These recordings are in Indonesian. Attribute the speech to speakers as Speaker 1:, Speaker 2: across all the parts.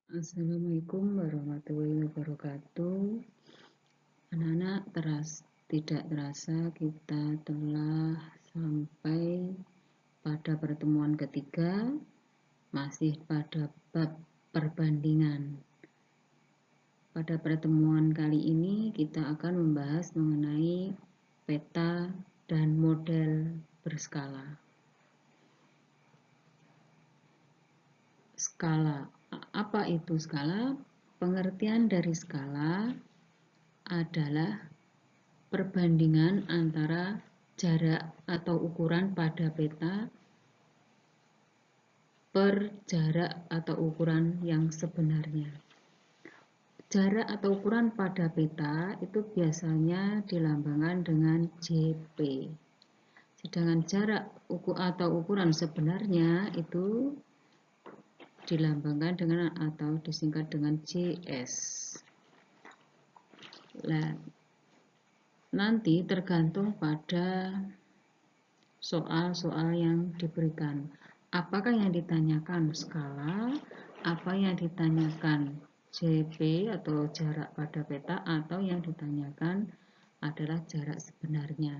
Speaker 1: Assalamualaikum warahmatullahi wabarakatuh. Anak-anak, tidak terasa kita telah sampai pada pertemuan ketiga, masih pada bab perbandingan. Pada pertemuan kali ini kita akan membahas mengenai peta dan model berskala. Skala. Apa itu skala? Pengertian dari skala adalah perbandingan antara jarak atau ukuran pada peta per jarak atau ukuran yang sebenarnya. Jarak atau ukuran pada peta itu biasanya dilambangkan dengan JP. Sedangkan jarak atau ukuran sebenarnya itu dilambangkan dengan atau disingkat dengan JS. Nah, nanti tergantung pada soal-soal yang diberikan. Apakah yang ditanyakan skala, apa yang ditanyakan JP atau jarak pada peta, atau yang ditanyakan adalah jarak sebenarnya.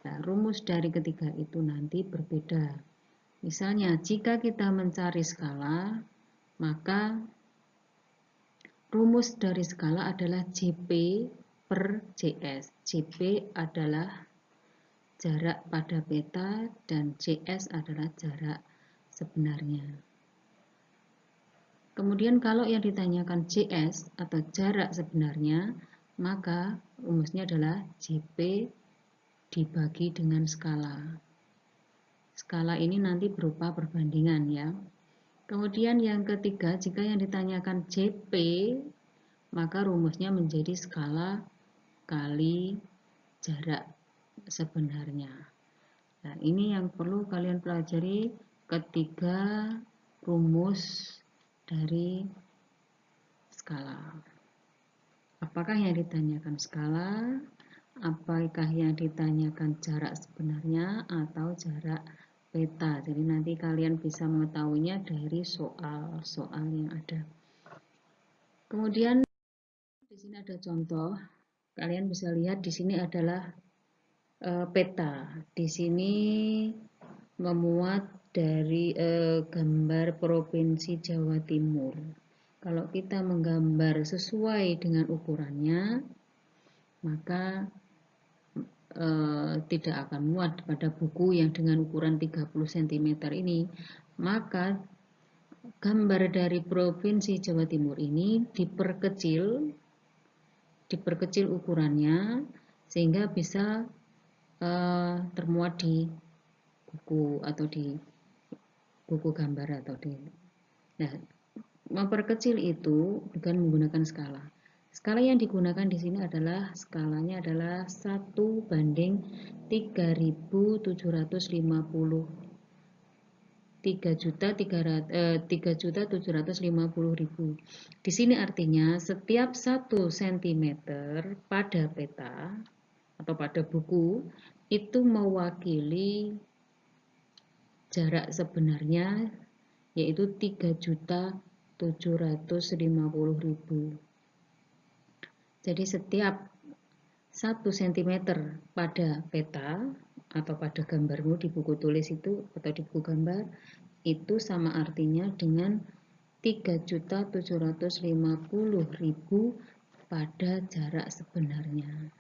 Speaker 1: Nah, rumus dari ketiga itu nanti berbeda. Misalnya, jika kita mencari skala, maka rumus dari skala adalah JP per JS. JP adalah jarak pada peta dan JS adalah jarak sebenarnya. Kemudian kalau yang ditanyakan JS atau jarak sebenarnya, maka rumusnya adalah JP dibagi dengan skala. Skala ini nanti berupa perbandingan ya. Kemudian yang ketiga, jika yang ditanyakan JP, maka rumusnya menjadi skala kali jarak sebenarnya. Nah, ini yang perlu kalian pelajari ketiga rumus dari skala. Apakah yang ditanyakan skala? Apakah yang ditanyakan jarak sebenarnya atau jarak peta? Jadi nanti kalian bisa mengetahuinya dari soal-soal yang ada. Kemudian di sini ada contoh. Kalian bisa lihat di sini adalah peta. Di sini memuat dari gambar Provinsi Jawa Timur. Kalau kita menggambar sesuai dengan ukurannya, maka tidak akan muat pada buku yang dengan ukuran 30 cm ini. Maka gambar dari Provinsi Jawa Timur ini diperkecil ukurannya sehingga bisa termuat di buku atau di buku gambar atau di. Nah, memperkecil itu dengan menggunakan skala. Skala yang digunakan di sini adalah skalanya adalah 1/3750 3.750.000. Di sini artinya setiap 1 cm pada peta atau pada buku itu mewakili jarak sebenarnya yaitu 3.750.000. Jadi setiap 1 cm pada peta atau pada gambarmu di buku tulis itu atau di buku gambar itu sama artinya dengan 3.750.000 pada jarak sebenarnya.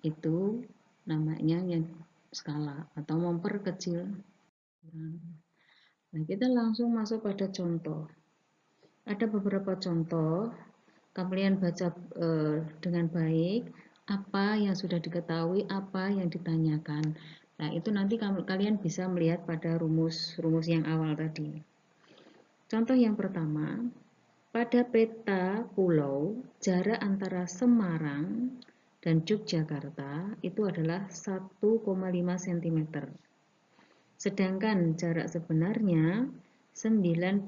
Speaker 1: Itu namanya yang skala atau memperkecil. Nah, kita langsung masuk pada contoh. Ada beberapa contoh. Kalian baca dengan baik apa yang sudah diketahui, apa yang ditanyakan. Nah, itu nanti kalian bisa melihat pada rumus yang awal tadi. Contoh yang pertama, pada peta pulau, jarak antara Semarang dan Yogyakarta itu adalah 1,5 cm. Sedangkan jarak sebenarnya 90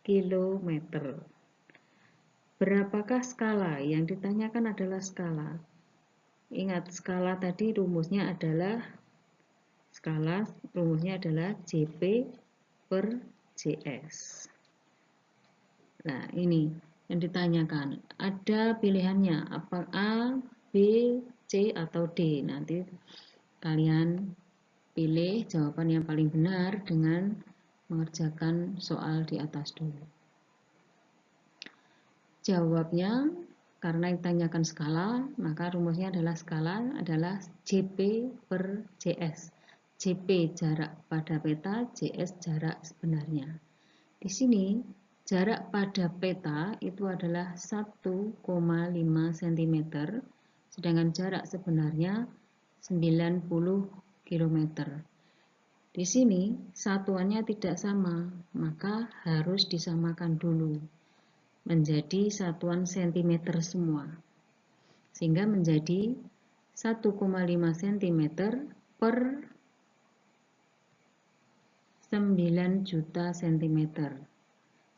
Speaker 1: km. Berapakah skala? Yang ditanyakan adalah skala. Ingat, skala tadi rumusnya adalah JP per JS. Nah, ini yang ditanyakan. Ada pilihannya, apa A, B, C, atau D. Nanti kalian pilih jawaban yang paling benar dengan mengerjakan soal di atas dulu. Jawabnya, karena ditanyakan skala, maka rumusnya adalah skala adalah JP per JS. JP jarak pada peta, JS jarak sebenarnya. Di sini jarak pada peta itu adalah 1,5 cm, sedangkan jarak sebenarnya 90 km. Di sini satuannya tidak sama, maka harus disamakan dulu menjadi satuan cm semua. Sehingga menjadi 1,5 cm per 9 juta cm.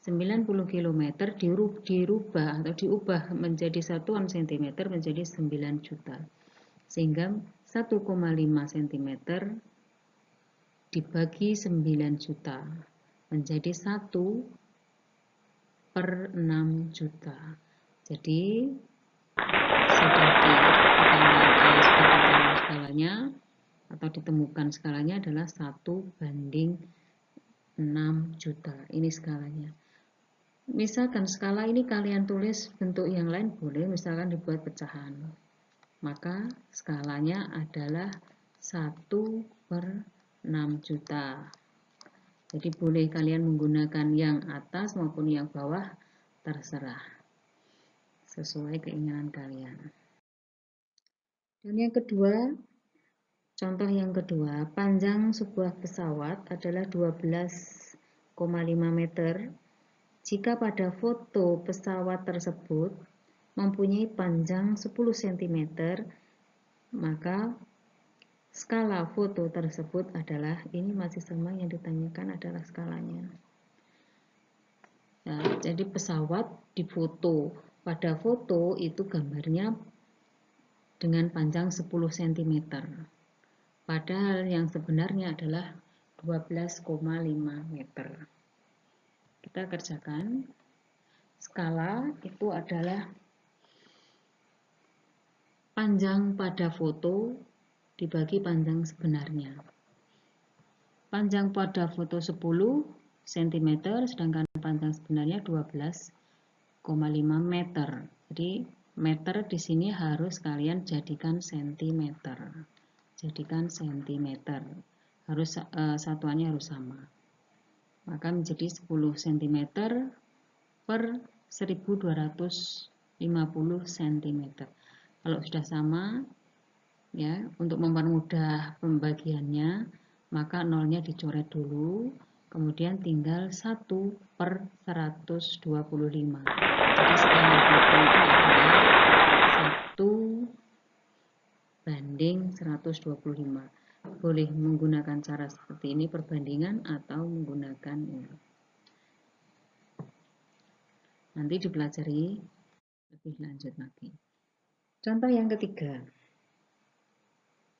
Speaker 1: 90 km dirubah atau diubah menjadi satuan cm menjadi 9 juta. Sehingga 1,5 cm dibagi 9 juta menjadi 1 per 6 juta. Jadi sudah diketahui skalanya atau ditemukan skalanya adalah 1:6 juta. Ini skalanya. Misalkan skala ini kalian tulis bentuk yang lain boleh, misalkan dibuat pecahan. Maka skalanya adalah 1/6 juta. Jadi boleh kalian menggunakan yang atas maupun yang bawah, terserah. Sesuai keinginan kalian. Dan yang kedua, contoh yang kedua, panjang sebuah pesawat adalah 12,5 meter. Jika pada foto pesawat tersebut mempunyai panjang 10 cm, maka skala foto tersebut adalah, ini masih sama yang ditanyakan adalah skalanya. Nah, jadi pesawat difoto. Pada foto itu gambarnya dengan panjang 10 cm. Padahal yang sebenarnya adalah 12,5 meter. Kita kerjakan. Skala itu adalah panjang pada foto dibagi panjang sebenarnya. Panjang pada foto 10 cm, sedangkan panjang sebenarnya 12,5 meter. Jadi meter di sini harus kalian jadikan cm. Jadikan cm. Harus satuannya harus sama. Maka menjadi 10 cm per 1250 cm. Kalau sudah sama, ya, untuk mempermudah pembagiannya, maka nolnya dicoret dulu, kemudian tinggal 1/125. Jadi skala foto itu adalah 1:125. Boleh menggunakan cara seperti ini perbandingan atau menggunakan ini. Nanti dipelajari lebih lanjut lagi. Contoh yang ketiga.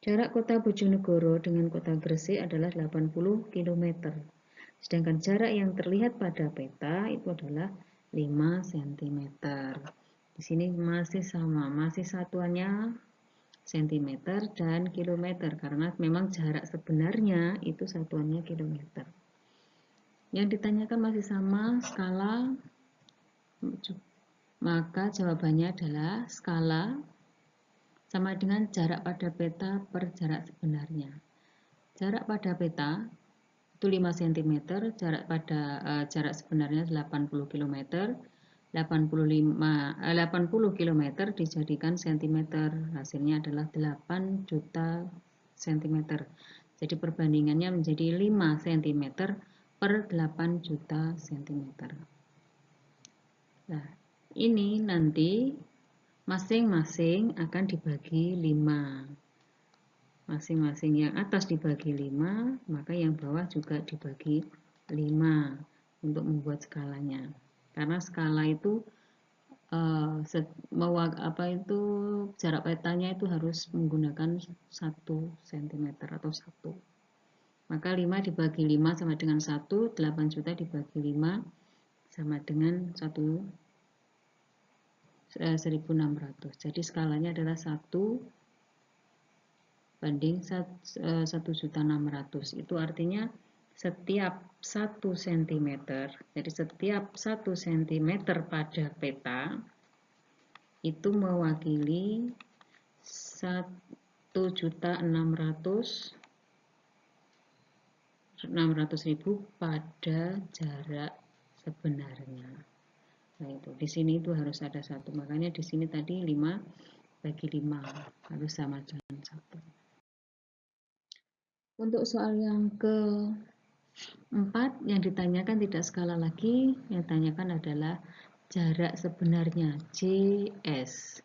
Speaker 1: Jarak kota Bojonegoro dengan kota Gresik adalah 80 km. Sedangkan jarak yang terlihat pada peta itu adalah 5 cm. Di sini masih sama, masih satuannya cm dan kilometer karena memang jarak sebenarnya itu satuannya kilometer. Yang ditanyakan masih sama, skala, maka jawabannya adalah skala sama dengan jarak pada peta per jarak sebenarnya. Jarak pada peta itu 5 cm, jarak sebenarnya 80 km. 80 km dijadikan cm, hasilnya adalah 8 juta cm. Jadi perbandingannya menjadi 5 cm per 8 juta cm. Nah, ini nanti masing-masing akan dibagi 5. Masing-masing yang atas dibagi 5, maka yang bawah juga dibagi 5 untuk membuat skalanya. Karena skala itu jarak petanya itu harus menggunakan 1 cm atau 1. Maka 5 dibagi 5 sama dengan 1, 8 juta dibagi 5 sama dengan 1.600. Jadi skalanya adalah 1 banding 1.600. Itu artinya setiap 1 cm, jadi setiap 1 cm pada peta itu mewakili 1.600.000 pada jarak sebenarnya. Nah, itu di sini itu harus ada 1. Makanya di sini tadi 5/5 harus sama dengan 1. Untuk soal yang keempat yang ditanyakan tidak skala lagi, yang ditanyakan adalah jarak sebenarnya JS.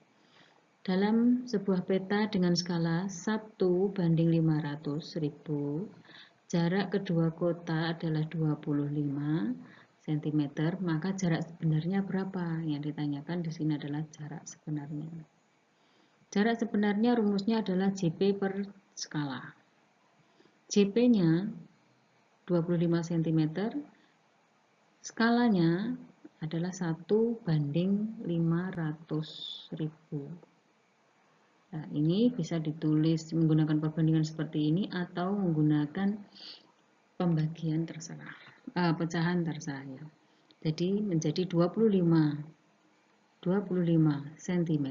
Speaker 1: Dalam sebuah peta dengan skala 1/500.000, jarak kedua kota adalah 25 cm, maka jarak sebenarnya berapa? Yang ditanyakan di sini adalah jarak sebenarnya. Jarak sebenarnya rumusnya adalah JP per skala. JP-nya 25 cm, skalanya adalah 1/500.000. Nah, ini bisa ditulis menggunakan perbandingan seperti ini atau menggunakan pembagian terserah, pecahan terserah ya. Jadi menjadi 25 cm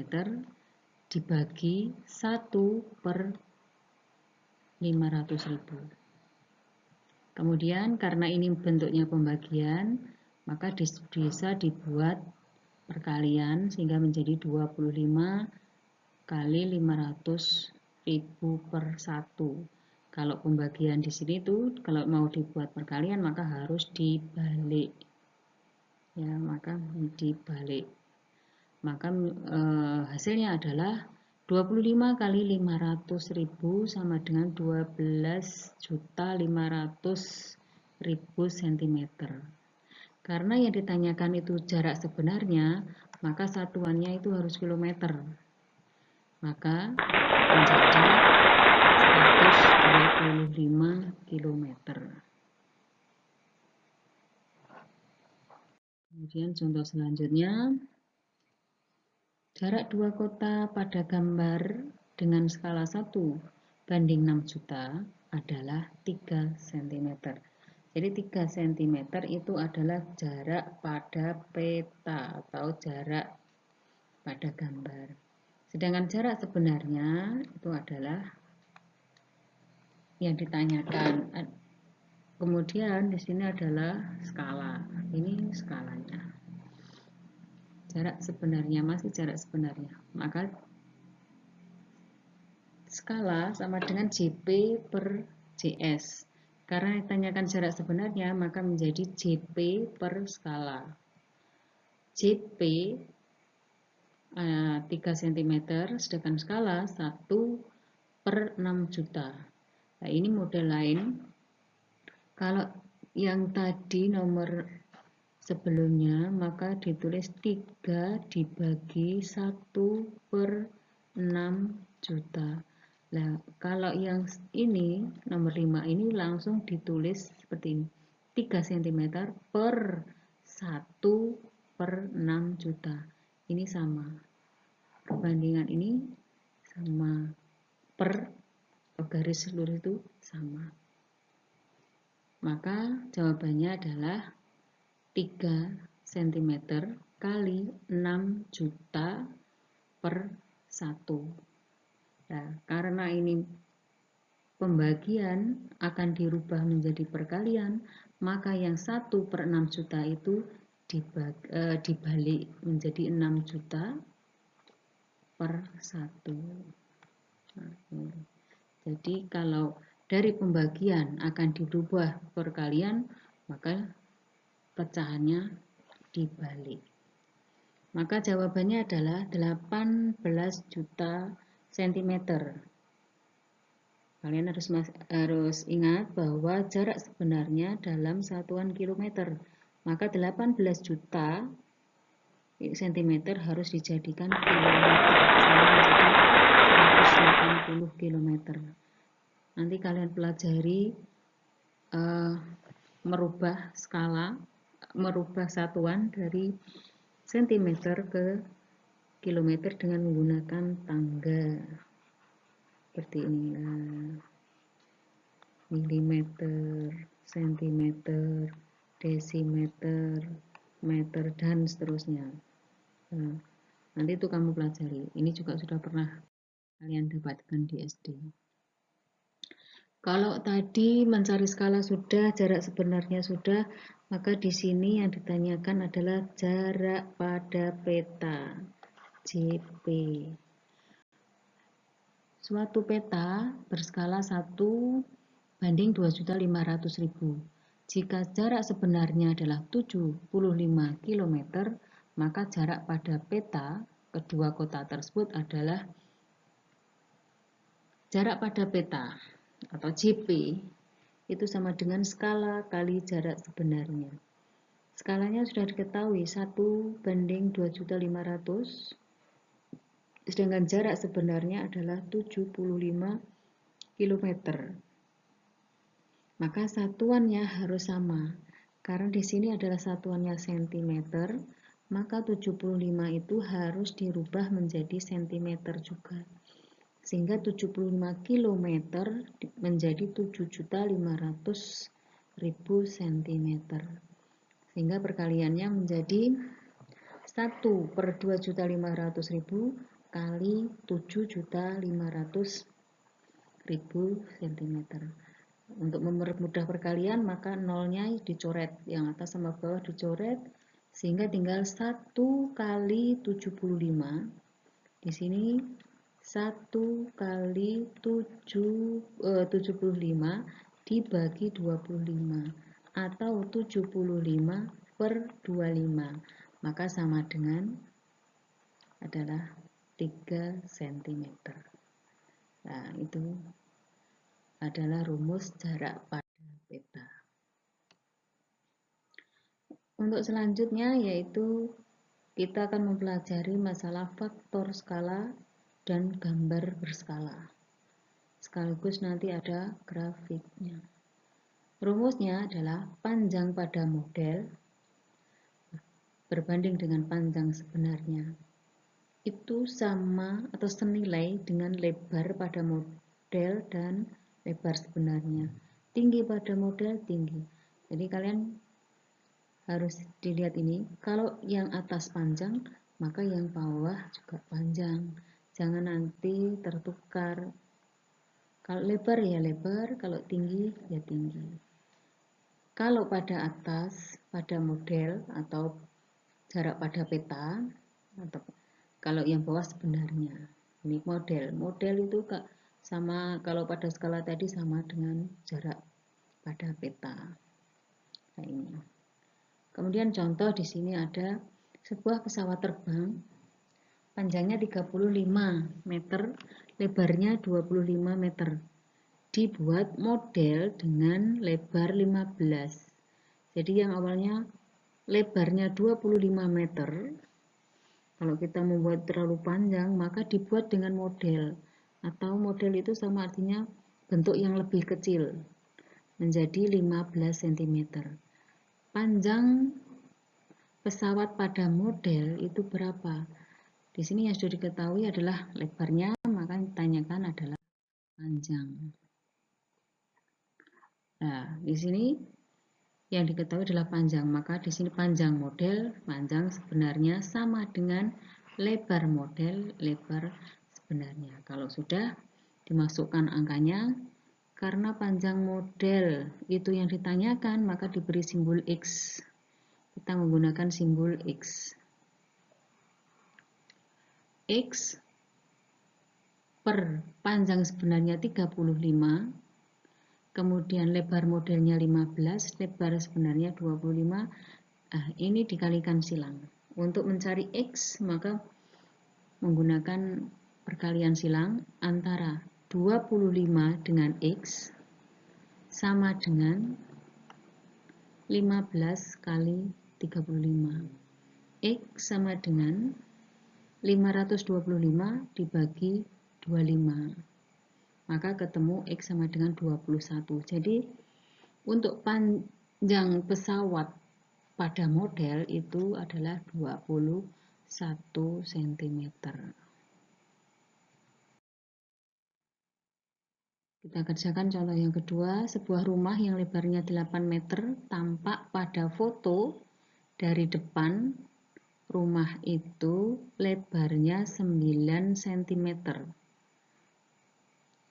Speaker 1: dibagi 1/500.000. Kemudian karena ini bentuknya pembagian, maka bisa dibuat perkalian sehingga menjadi 25 kali 500.000 per 1. Kalau pembagian di sini tuh kalau mau dibuat perkalian maka harus dibalik. Ya, maka dibalik. Maka hasilnya adalah 25 kali 500.000 sama dengan 12.500.000 cm. Karena yang ditanyakan itu jarak sebenarnya, maka satuannya itu harus kilometer. Maka menjadi 125 km. Kemudian contoh selanjutnya, jarak dua kota pada gambar dengan skala 1/6 juta adalah 3 cm. Jadi 3 cm itu adalah jarak pada peta atau jarak pada gambar. Sedangkan jarak sebenarnya itu adalah yang ditanyakan. Kemudian di sini adalah skala. Ini skalanya. Jarak sebenarnya masih jarak sebenarnya. Maka skala sama dengan JP per JS. Karena ditanyakan jarak sebenarnya, maka menjadi JP per skala. JP 3 cm, sedangkan skala 1/6 juta. Nah, ini model lain. Kalau yang tadi nomor sebelumnya, maka ditulis 3 dibagi 1/6 juta. Nah, kalau yang ini, nomor 5 ini langsung ditulis seperti ini. 3 cm per 1/6 juta. Ini sama. Perbandingan ini sama. Per garis lurus itu sama. Maka jawabannya adalah 3 cm kali 6 juta per 1. Nah, karena ini pembagian akan dirubah menjadi perkalian, maka yang 1/6 juta itu dibalik menjadi 6 juta per 1. Nah, jadi kalau dari pembagian akan dirubah perkalian, maka pecahannya dibalik. Maka jawabannya adalah 18 juta cm. Kalian harus ingat bahwa jarak sebenarnya dalam satuan kilometer. Maka 18 juta cm harus dijadikan kilometer. Sehingga menjadi 180 km. Nanti kalian pelajari merubah skala merubah satuan dari sentimeter ke kilometer dengan menggunakan tangga seperti ini. Milimeter, sentimeter, desimeter, meter, dan seterusnya. Nah, nanti itu kamu pelajari. Ini juga sudah pernah kalian dapatkan di SD. Kalau tadi mencari skala sudah, jarak sebenarnya sudah, maka di sini yang ditanyakan adalah jarak pada peta, JP. Suatu peta berskala 1:2.500.000. Jika jarak sebenarnya adalah 75 km, maka jarak pada peta kedua kota tersebut adalah jarak pada peta atau JP itu sama dengan skala kali jarak sebenarnya. Skalanya sudah diketahui 1:2.500.000, sedangkan jarak sebenarnya adalah 75 km. Maka satuannya harus sama. Karena di sini adalah satuannya cm, maka 75 itu harus dirubah menjadi cm juga. Sehingga 75 km menjadi 7.500.000 cm. Sehingga perkaliannya menjadi 1/2.500.000 kali 7.500.000 cm. Untuk mempermudah perkalian maka nolnya dicoret, yang atas sama bawah dicoret, sehingga tinggal 1 kali 75. Di sini 1 kali 75 dibagi 25 atau 75/25, maka sama dengan adalah 3 cm. Nah, itu adalah rumus jarak pada peta. Untuk selanjutnya yaitu kita akan mempelajari masalah faktor skala dan gambar berskala. Sekaligus nanti ada grafiknya. Rumusnya adalah panjang pada model berbanding dengan panjang sebenarnya. Itu sama atau senilai dengan lebar pada model dan lebar sebenarnya. Tinggi pada model tinggi. Jadi kalian harus dilihat ini. Kalau yang atas panjang, maka yang bawah juga panjang. Jangan nanti tertukar. Kalau lebar ya lebar, kalau tinggi ya tinggi. Kalau pada atas, pada model atau jarak pada peta, atau kalau yang bawah sebenarnya. Ini model itu sama, kalau pada skala tadi sama dengan jarak pada peta. Nah, ini. Kemudian contoh di sini ada sebuah pesawat terbang, panjangnya 35 meter, lebarnya 25 meter. Dibuat model dengan lebar 15. Jadi yang awalnya lebarnya 25 meter, kalau kita membuat terlalu panjang, maka dibuat dengan model. Atau model itu sama artinya bentuk yang lebih kecil, menjadi 15 cm. Panjang pesawat pada model itu berapa? Di sini yang sudah diketahui adalah lebarnya, maka yang ditanyakan adalah panjang. Nah, di sini yang diketahui adalah panjang, maka di sini panjang model, panjang sebenarnya sama dengan lebar model, lebar sebenarnya. Kalau sudah dimasukkan angkanya, karena panjang model itu yang ditanyakan, maka diberi simbol X. Kita menggunakan simbol X. X per panjang sebenarnya 35, kemudian lebar modelnya 15, lebar sebenarnya 25. Nah, ini dikalikan silang. Untuk mencari X, maka menggunakan perkalian silang antara 25 dengan X sama dengan 15 kali 35. X sama dengan 525 dibagi 25. Maka ketemu X sama dengan 21. Jadi untuk panjang pesawat pada model itu adalah 21 cm. Kita kerjakan contoh yang kedua, sebuah rumah yang lebarnya 8 meter tampak pada foto dari depan. Rumah itu lebarnya 9 cm.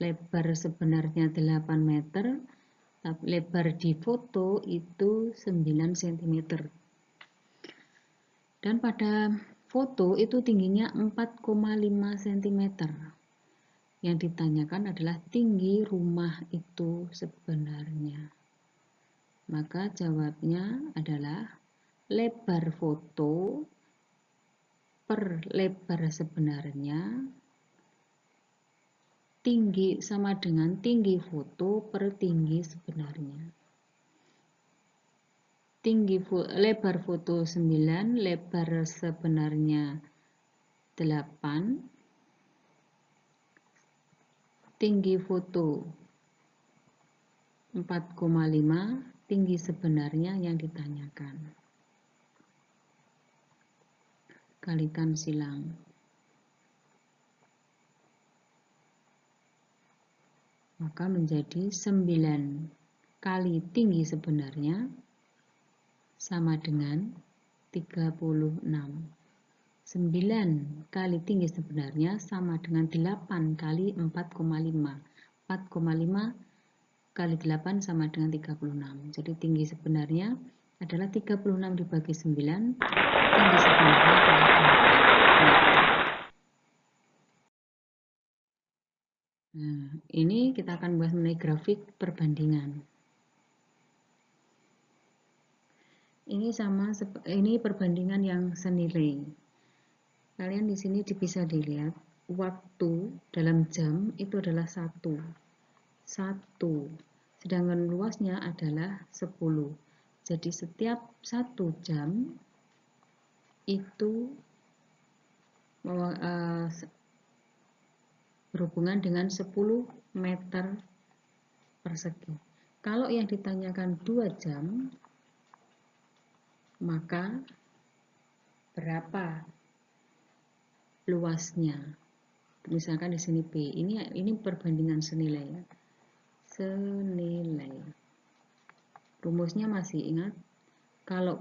Speaker 1: Lebar sebenarnya 8 meter, lebar di foto itu 9 cm. Dan pada foto itu tingginya 4,5 cm. Yang ditanyakan adalah tinggi rumah itu sebenarnya. Maka jawabnya adalah lebar foto per lebar sebenarnya tinggi sama dengan tinggi foto per tinggi sebenarnya. Lebar foto 9, lebar sebenarnya 8, tinggi foto 4,5, tinggi sebenarnya yang ditanyakan. Kalikan silang. Maka menjadi 9 kali tinggi sebenarnya sama dengan 36. 9 kali tinggi sebenarnya sama dengan 8 kali 4,5. 4,5 kali 8 sama dengan 36. Jadi tinggi sebenarnya adalah 36 dibagi 9. Tinggi sebenarnya adalah 8 meter. Nah, ini kita akan bahas mengenai grafik perbandingan. Ini perbandingan yang senilai. Kalian di sini bisa dilihat waktu dalam jam itu adalah 1. Sedangkan luasnya adalah 10. Jadi setiap 1 jam itu berhubungan dengan 10 meter persegi. Kalau yang ditanyakan 2 jam, maka berapa luasnya? Misalkan di sini B. Ini perbandingan senilai ya. Senilai. Rumusnya masih ingat? Kalau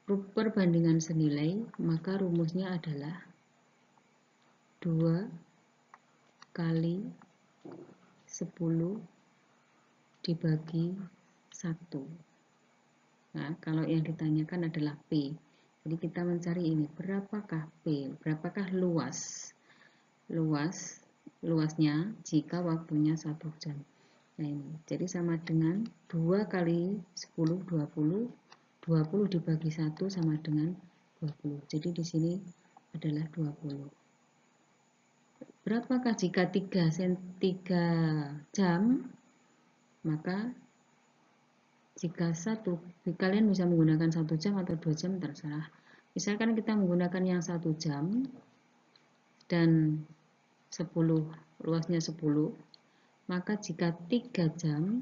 Speaker 1: perbandingan senilai, maka rumusnya adalah 2 kali 10 dibagi 1. Nah, kalau yang ditanyakan adalah P. Jadi kita mencari ini, berapakah P? Berapakah luasnya jika waktunya 1 jam. Nah ini, jadi sama dengan 2 kali 10, 20. 20 dibagi 1 sama dengan 20. Jadi di sini adalah 20. Berapakah jika 3 jam? Maka jika kalian bisa menggunakan 1 jam atau 2 jam terserah. Misalkan kita menggunakan yang 1 jam dan 10, luasnya 10, maka jika 3 jam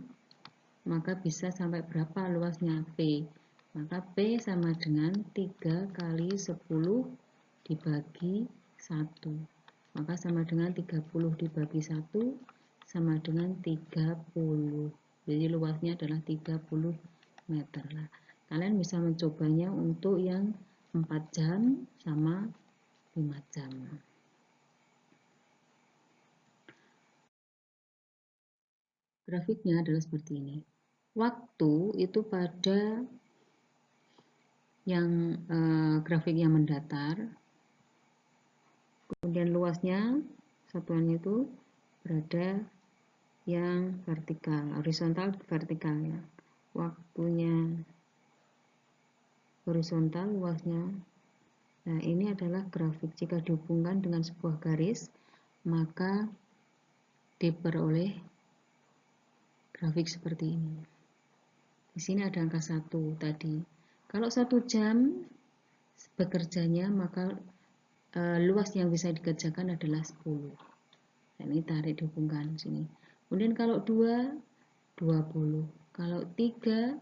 Speaker 1: maka bisa sampai berapa luasnya P? Maka P sama dengan 3 kali 10 dibagi 1. Maka sama dengan 30 dibagi 1 sama dengan 30. Jadi luasnya adalah 30 meter. Nah, kalian bisa mencobanya untuk yang 4 jam sama 5 jam. Grafiknya adalah seperti ini. Waktu itu pada yang grafik yang mendatar, kemudian luasnya satuannya itu berada yang vertikal, horizontal vertikal ya. Waktunya horizontal, luasnya. Nah, ini adalah grafik. Jika dihubungkan dengan sebuah garis, maka diperoleh grafik seperti ini. Di sini ada angka 1 tadi. Kalau 1 jam bekerjanya, maka luas yang bisa dikerjakan adalah 10. Nah, ini tarik dihubungkan sini. Kemudian kalau 2, 20. Kalau 3,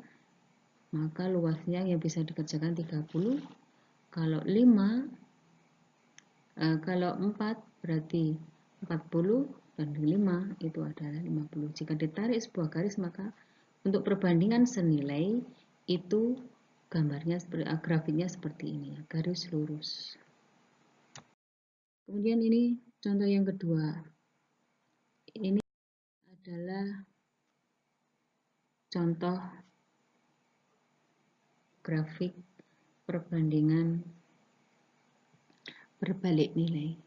Speaker 1: maka luasnya yang bisa dikerjakan 30. Kalau 5, kalau 4 berarti 40 dan 5 itu adalah 50. Jika ditarik sebuah garis, maka untuk perbandingan senilai itu gambarnya grafiknya seperti ini, garis lurus. Kemudian ini contoh yang kedua. Ini adalah contoh grafik perbandingan berbalik nilai.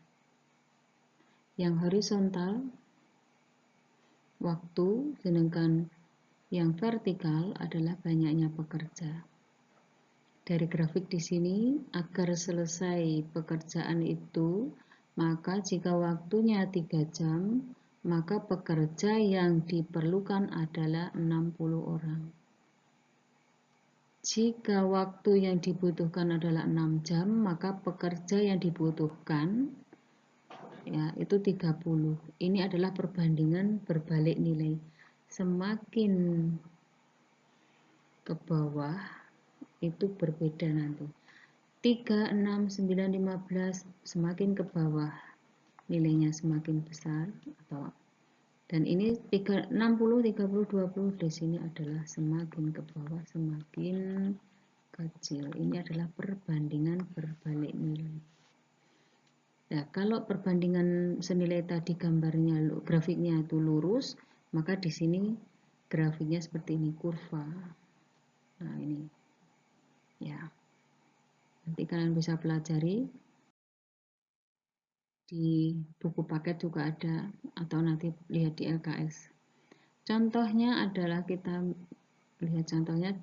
Speaker 1: Yang horizontal waktu, sedangkan yang vertikal adalah banyaknya pekerja. Dari grafik di sini, agar selesai pekerjaan itu, maka jika waktunya 3 jam, maka pekerja yang diperlukan adalah 60 orang. Jika waktu yang dibutuhkan adalah 6 jam, maka pekerja yang dibutuhkan ya itu 30. Ini adalah perbandingan berbalik nilai. Semakin ke bawah itu berbeda nanti. 3, 6, 9, 15 semakin ke bawah nilainya semakin besar atau dan ini 60, 30, 20 di sini adalah semakin ke bawah semakin kecil. Ini adalah perbandingan berbalik nilai. Nah, kalau perbandingan senilai tadi gambarnya grafiknya itu lurus, maka di sini grafiknya seperti ini, kurva. Nah, ini ya. Nanti kalian bisa pelajari di buku paket juga ada atau nanti lihat di LKS. Contohnya adalah kita lihat contohnya.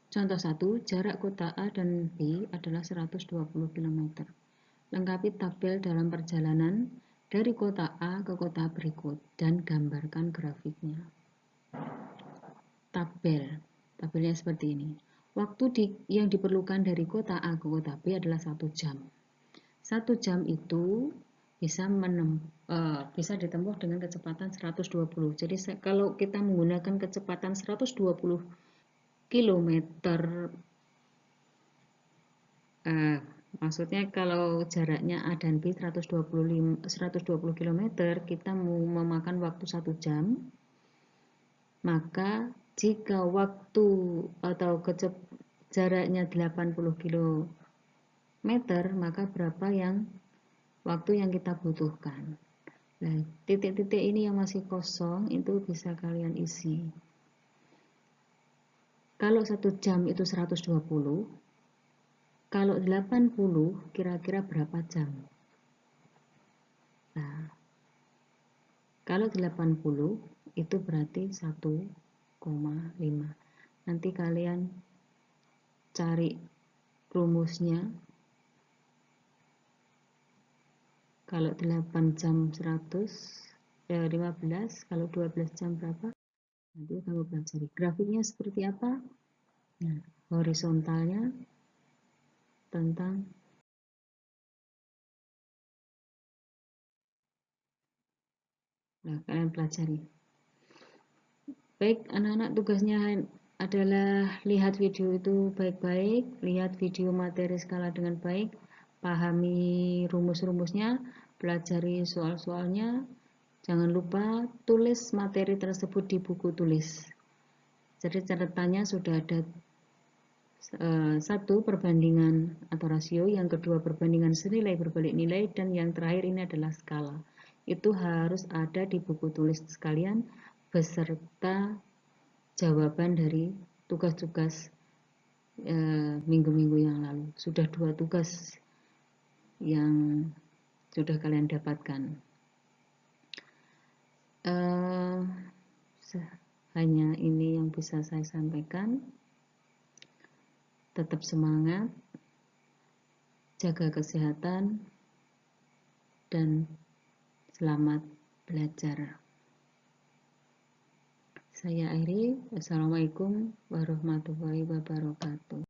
Speaker 1: Contoh 1, jarak kota A dan B adalah 120 km. Lengkapi tabel dalam perjalanan dari kota A ke kota berikut dan gambarkan grafiknya. Tabelnya seperti ini. Waktu yang diperlukan dari kota A ke kota B adalah 1 jam. 1 jam itu bisa ditempuh dengan kecepatan 120. Jadi kalau kita menggunakan kecepatan 120 km, maksudnya kalau jaraknya A dan B 120 km, kita mau memakan waktu 1 jam, maka jika waktu atau jaraknya 80 km, maka berapa waktu yang kita butuhkan. Nah, titik-titik ini yang masih kosong itu bisa kalian isi. Kalau 1 jam itu 120, kalau 80 kira-kira berapa jam? Nah, kalau 80 itu berarti 1,5. Nanti kalian cari rumusnya. Kalau 8 jam 15, kalau 12 jam berapa? Nanti kamu pelajari. Grafiknya seperti apa? Nah, horizontalnya tentang kalian pelajari. Baik, anak-anak, tugasnya adalah lihat video itu baik-baik, lihat video materi skala dengan baik, pahami rumus-rumusnya, pelajari soal-soalnya. Jangan lupa tulis materi tersebut di buku tulis. Jadi catatannya sudah ada 1 perbandingan atau rasio, yang kedua perbandingan senilai berbalik nilai, dan yang terakhir ini adalah skala. Itu harus ada di buku tulis sekalian beserta jawaban dari tugas-tugas minggu-minggu yang lalu. Sudah 2 tugas yang sudah kalian dapatkan. Hanya ini yang bisa saya sampaikan. Tetap semangat, jaga kesehatan, dan selamat belajar. Saya akhiri. Assalamualaikum warahmatullahi wabarakatuh.